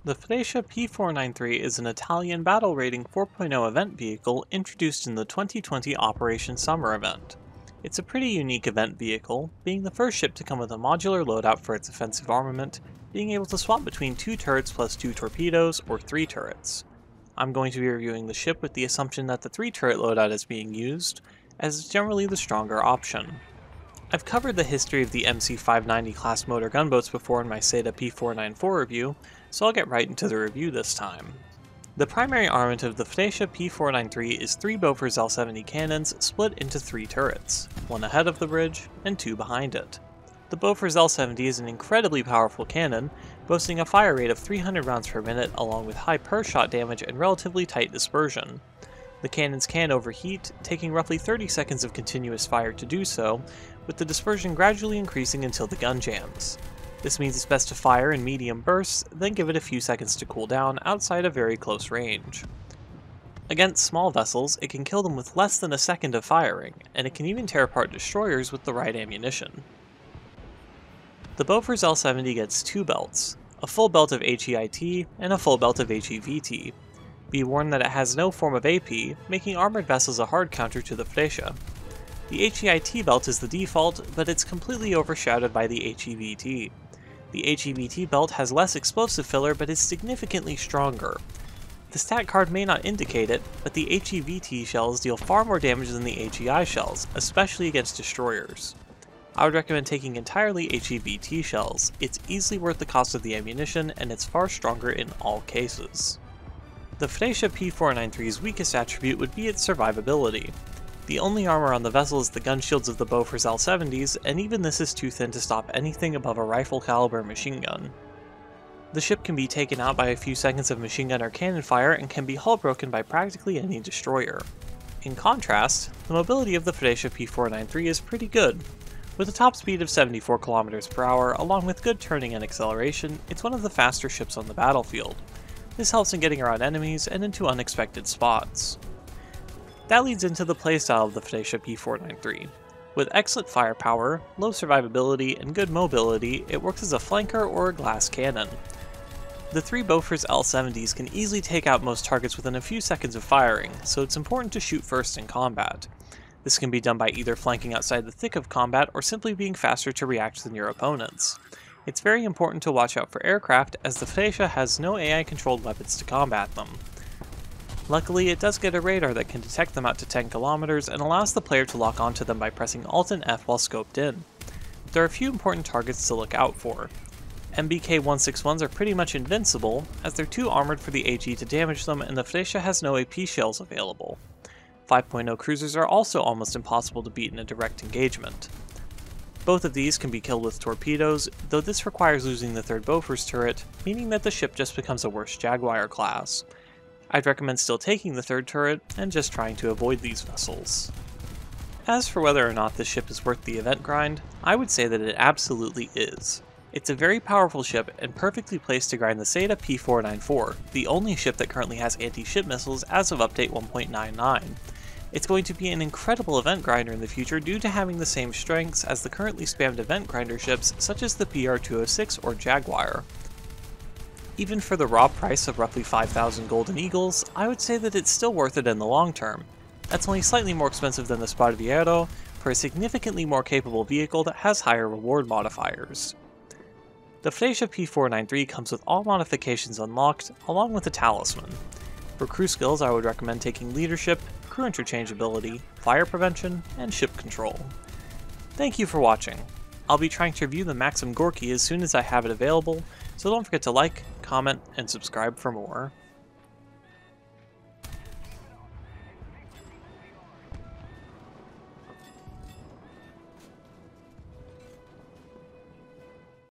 The Freccia P-493 is an Italian battle rating 4.0 event vehicle introduced in the 2020 Operation Summer event. It's a pretty unique event vehicle, being the first ship to come with a modular loadout for its offensive armament, being able to swap between 2 turrets plus 2 torpedoes or 3 turrets. I'm going to be reviewing the ship with the assumption that the 3 turret loadout is being used, as it's generally the stronger option. I've covered the history of the MC-590 class motor gunboats before in my Seda P-494 review, so I'll get right into the review this time. The primary armament of the Freccia P-493 is 3 Bofors L-70 cannons split into 3 turrets, 1 ahead of the bridge and 2 behind it. The Bofors L-70 is an incredibly powerful cannon, boasting a fire rate of 300 rounds per minute along with high per-shot damage and relatively tight dispersion. The cannons can overheat, taking roughly 30 seconds of continuous fire to do so, with the dispersion gradually increasing until the gun jams. This means it's best to fire in medium bursts, then give it a few seconds to cool down outside a very close range. Against small vessels, it can kill them with less than a second of firing, and it can even tear apart destroyers with the right ammunition. The Bofors L-70 gets 2 belts, a full belt of HEIT and a full belt of HEVT. Be warned that it has no form of AP, making armored vessels a hard counter to the Freccia. The HEIT belt is the default, but it's completely overshadowed by the HEVT. The HEVT belt has less explosive filler but is significantly stronger. The stat card may not indicate it, but the HEVT shells deal far more damage than the HEI shells, especially against destroyers. I would recommend taking entirely HEVT shells. It's easily worth the cost of the ammunition, and it's far stronger in all cases. The Freccia P-493's weakest attribute would be its survivability. The only armor on the vessel is the gun shields of the Bofors L-70s, and even this is too thin to stop anything above a rifle caliber machine gun. The ship can be taken out by a few seconds of machine gun or cannon fire and can be hull broken by practically any destroyer. In contrast, the mobility of the Freccia P-493 is pretty good. With a top speed of 74 km per hour, along with good turning and acceleration, it's one of the faster ships on the battlefield. This helps in getting around enemies and into unexpected spots. That leads into the playstyle of the Freccia P-493. With excellent firepower, low survivability, and good mobility, it works as a flanker or a glass cannon. The 3 Bofors L-70s can easily take out most targets within a few seconds of firing, so it's important to shoot first in combat. This can be done by either flanking outside the thick of combat or simply being faster to react than your opponents. It's very important to watch out for aircraft, as the Freccia has no AI-controlled weapons to combat them. Luckily, it does get a radar that can detect them out to 10 km and allows the player to lock onto them by pressing Alt and F while scoped in. There are a few important targets to look out for. MBK-161s are pretty much invincible, as they're too armored for the AG to damage them and the Freccia has no AP shells available. 5.0 cruisers are also almost impossible to beat in a direct engagement. Both of these can be killed with torpedoes, though this requires losing the 3rd Bofors turret, meaning that the ship just becomes a worse Jaguar class. I'd recommend still taking the 3rd turret, and just trying to avoid these vessels. As for whether or not this ship is worth the event grind, I would say that it absolutely is. It's a very powerful ship and perfectly placed to grind the Seda P-494, the only ship that currently has anti-ship missiles as of update 1.99. It's going to be an incredible event grinder in the future due to having the same strengths as the currently spammed event grinder ships such as the PR-206 or Jaguar. Even for the raw price of roughly 5,000 Golden Eagles, I would say that it's still worth it in the long term. That's only slightly more expensive than the Sparviero for a significantly more capable vehicle that has higher reward modifiers. The Freccia P-493 comes with all modifications unlocked, along with a talisman. For crew skills, I would recommend taking leadership, crew interchangeability, fire prevention, and ship control. Thank you for watching. I'll be trying to review the Maxim Gorky as soon as I have it available, so don't forget to like, comment, and subscribe for more.